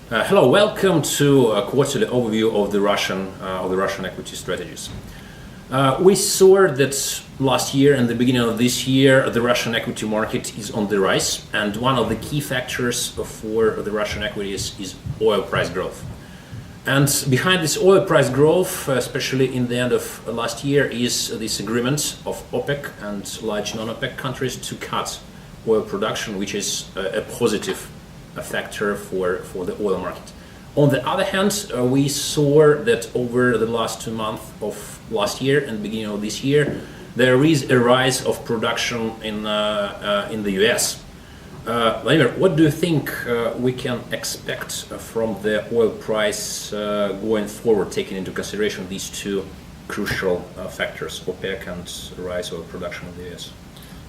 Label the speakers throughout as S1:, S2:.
S1: Hello, welcome to a quarterly overview of the Russian equity strategies. We saw that last year and the beginning of this year, the Russian equity market is on the rise, and one of the key factors for the Russian equities is oil price growth. And behind this oil price growth, especially in the end of last year, is this agreement of OPEC and large non-OPEC countries to cut oil production, which is a positive factor for the oil market. On the other hand, we saw that over the last 2 months of last year and beginning of this year, there is a rise of production in the US. Vladimir, what do you think we can expect from the oil price going forward, taking into consideration these two crucial factors, OPEC and rise of production in the US?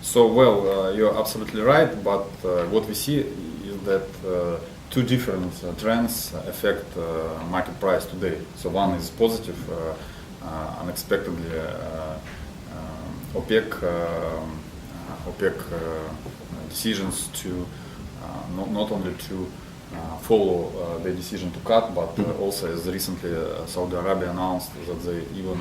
S2: So, you're absolutely right, but what we see is that two different trends affect market price today. So one is positive, unexpectedly OPEC decisions to not only to follow the decision to cut, but also as recently Saudi Arabia announced that they even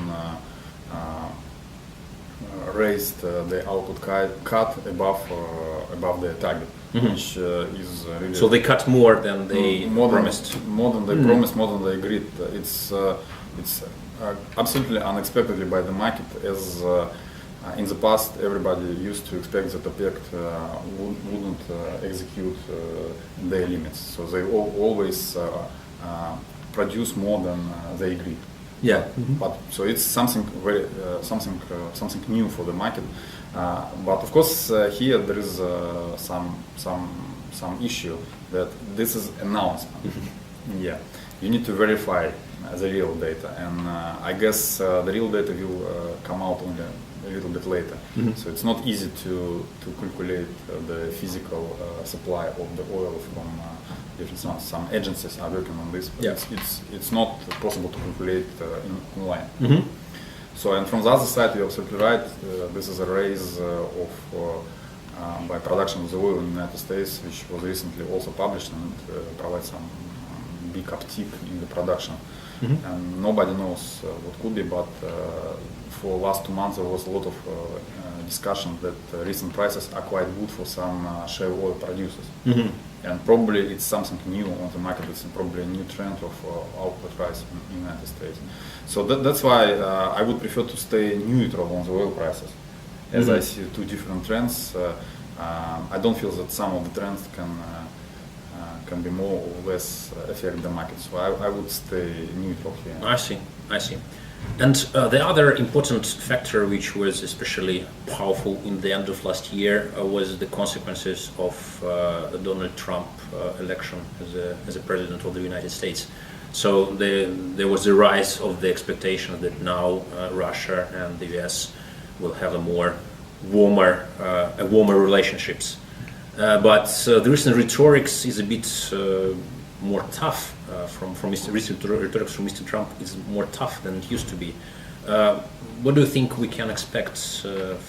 S2: raised the output cut above their target, which is really.
S1: So they cut more than they promised.
S2: More than they promised, more than they agreed. It's absolutely unexpectedly by the market, as in the past everybody used to expect that OPEC wouldn't execute their limits. So they always produce more than they agreed.
S1: Yeah.
S2: But so it's something very something new for the market. But of course here there is some issue that this is announcement. Yeah, you need to verify the real data, and I guess the real data will come out only a little bit later. So it's not easy to calculate the physical supply of the oil from different. Some agencies are working on this, but it's not possible to calculate online. So, and from the other side, you're absolutely right. This is a raise by production of the oil in the United States, which was recently also published, and provides some big uptick in the production. And nobody knows what could be, but for last 2 months there was a lot of discussion that recent prices are quite good for some shale oil producers. And probably it's something new on the market. It's probably a new trend of output rise in the United States. So that's why I would prefer to stay neutral on the oil prices, as I see two different trends. I don't feel that some of the trends can be more or less affect the market. So I would stay neutral here.
S1: I see. And the other important factor, which was especially powerful in the end of last year, was the consequences of Donald Trump election as a president of the United States. So there was a rise of the expectation that now Russia and the US will have warmer relationships. But the recent rhetorics is a bit more tough. From recent rhetorics from Mr. Trump is more tough than it used to be. What do you think we can expect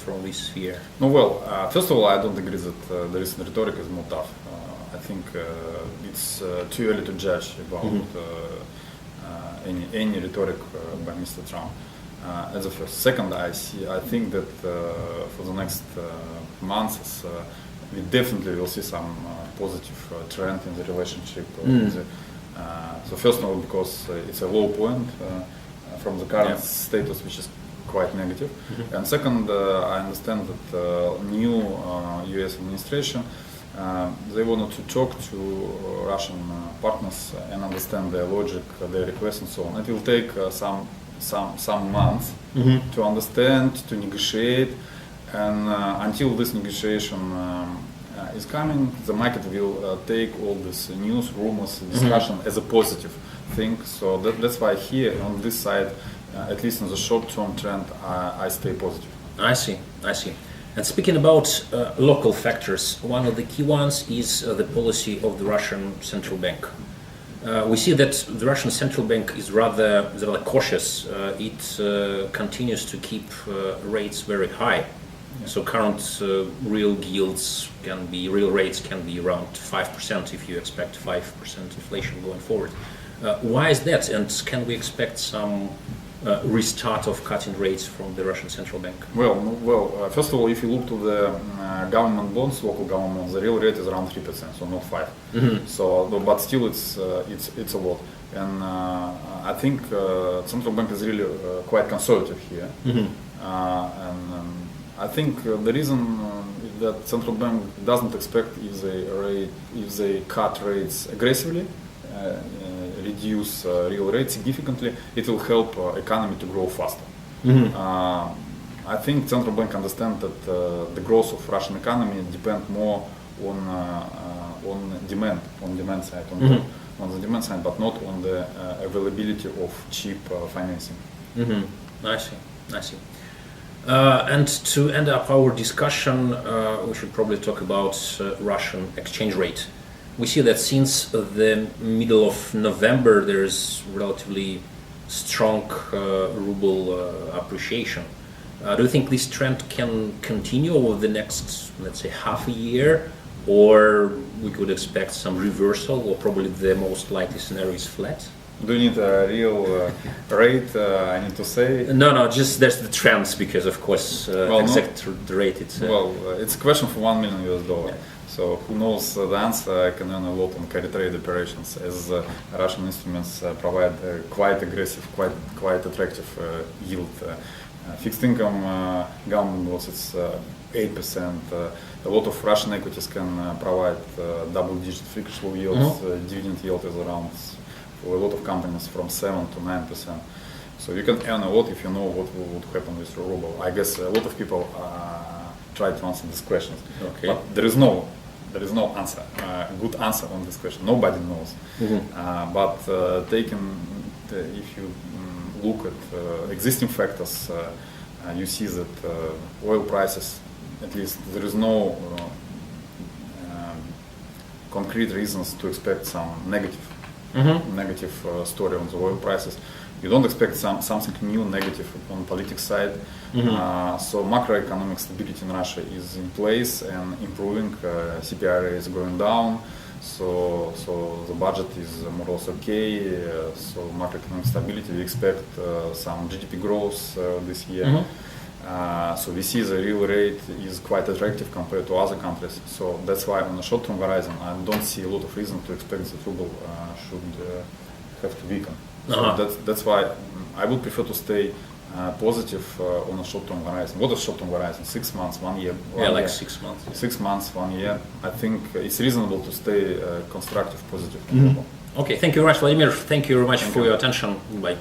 S1: from this sphere?
S2: No, first of all, I don't agree that the recent rhetoric is more tough. I think it's too early to judge about any rhetoric by Mr. Trump. As a first. Second, I think that for the next months we definitely will see some positive trend in the relationship. So first of all, because it's a low point from the current status, which is quite negative. And second, I understand that new US administration, they wanted to talk to Russian partners and understand their logic, their requests, and so on. It will take some months to understand, to negotiate, and until this negotiation is coming, the market will take all this news, rumors, discussion as a positive thing. So that's why here on this side, at least in the short-term trend, I stay positive.
S1: I see. And speaking about local factors, one of the key ones is the policy of the Russian central bank. We see that the Russian central bank is rather cautious. It continues to keep rates very high. So current real yields real rates can be around 5% if you expect 5% inflation going forward. Why is that? And can we expect some restart of cutting rates from the Russian central bank?
S2: Well, first of all, if you look to the government bonds, local government bonds, the real rate is around 3%, so not 5. So, but still, it's a lot. And I think central bank is really quite conservative here. And I think the reason that central bank doesn't expect if they cut rates aggressively, reduce real rate significantly, it will help economy to grow faster. I think central bank understand that the growth of Russian economy depend more on demand side, on the demand side, but not on the availability of cheap financing.
S1: I see. And to end up our discussion, we should probably talk about Russian exchange rate. We see that since the middle of November, there is relatively strong ruble appreciation. Do you think this trend can continue over the next, let's say, half a year, or we could expect some reversal, or probably the most likely scenario is flat?
S2: Do you need a real rate? I need to say.
S1: No, just there's the trends because, of course, exact rate. It's
S2: it's a question for $1 million US. So who knows the answer? I can earn a lot on carry trade operations, as Russian instruments provide quite aggressive, quite attractive yield. Fixed income government bonds, it's 8%. A lot of Russian equities can provide double-digit free cash flow yields. Dividend yield is around, for a lot of companies, from 7 to 9%. So you can earn a lot if you know what would happen with your ruble. I guess a lot of people try to answer these questions, but there is no answer, good answer on this question. Nobody knows. But if you look at existing factors, you see that oil prices, at least there is no concrete reasons to expect some negative story on the oil prices. You don't expect something new negative on politics side. So macroeconomic stability in Russia is in place and improving. CPI rate is going down. So the budget is more or less okay. So macroeconomic stability, we expect some GDP growth this year. So we see the real rate is quite attractive compared to other countries. So that's why on the short-term horizon, I don't see a lot of reason to expect that ruble should have to weaken. So that's why I would prefer to stay positive on a short-term horizon. What is short-term horizon? 6 months, 1 year?
S1: 6 months.
S2: 6 months, 1 year. I think it's reasonable to stay constructive, positive.
S1: Okay, thank you very much, Vladimir. Thank you very much for your attention. Bye.